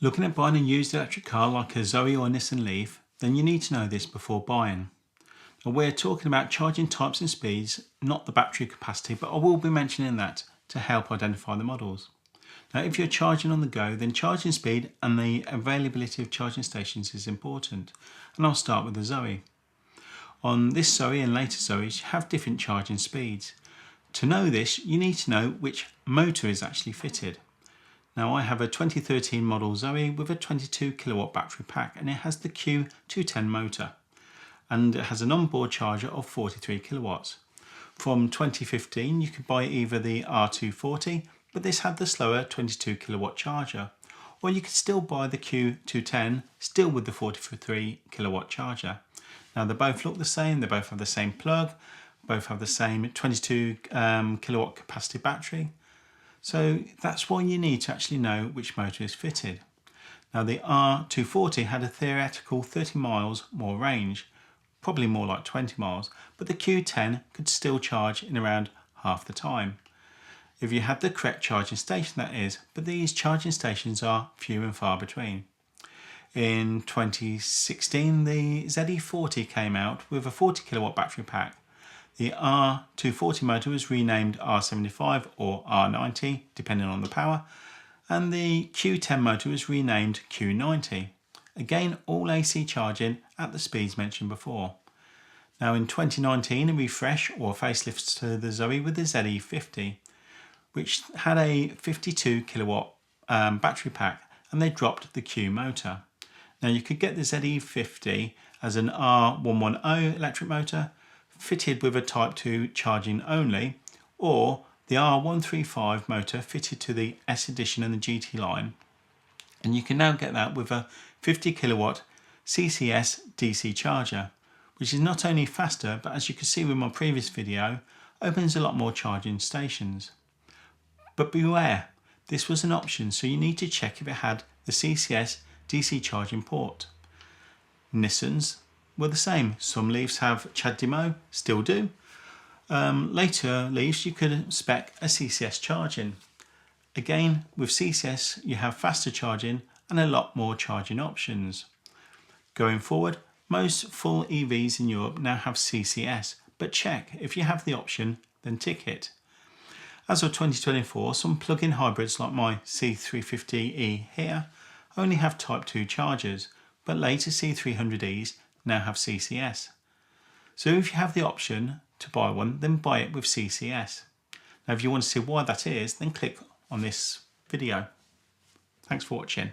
Looking at buying a used electric car like a Zoe or a Nissan Leaf, then you need to know this before buying. Now we're talking about charging types and speeds, not the battery capacity, but I will be mentioning that to help identify the models. Now if you're charging on the go, then charging speed and the availability of charging stations is important. And I'll start with the Zoe. On this Zoe and later Zoes, you have different charging speeds. To know this, you need to know which motor is actually fitted. Now I have a 2013 model Zoe with a 22 kilowatt battery pack, and it has the Q210 motor, and it has an onboard charger of 43 kilowatts. From 2015 you could buy either the R240, but this had the slower 22 kilowatt charger, or you could still buy the Q210 still with the 43 kilowatt charger. Now they both look the same, they both have the same plug, both have the same 22 kilowatt capacity battery. So that's why you need to actually know which motor is fitted. Now the R240 had a theoretical 30 miles more range, probably more like 20 miles, but the Q10 could still charge in around half the time. If you had the correct charging station, that is, but these charging stations are few and far between. In 2016 the ZE40 came out with a 40 kilowatt battery pack. The R240 motor was renamed R75 or R90 depending on the power, and the Q10 motor was renamed Q90. Again, all AC charging at the speeds mentioned before. Now in 2019 a refresh or facelift to the Zoe with the ZE50, which had a 52 kilowatt battery pack, and they dropped the Q motor. Now you could get the ZE50 as an R110 electric motor fitted with a Type 2 charging only, or the R135 motor fitted to the S Edition and the GT line, and you can now get that with a 50 kilowatt CCS DC charger, which is not only faster, but as you can see with my previous video, opens a lot more charging stations. But beware, this was an option, so you need to check if it had the CCS DC charging port. Nissans were the same. Some Leafs have CHAdeMO, still do. Later Leafs you could spec a CCS charging. Again, with CCS you have faster charging and a lot more charging options. Going forward, most full EVs in Europe now have CCS, but check if you have the option, then tick it. As of 2024, some plug-in hybrids like my C350e here only have Type 2 chargers, but later C300Es now have CCS. So if you have the option to buy one, then buy it with CCS. Now if you want to see why that is, then click on this video. Thanks for watching.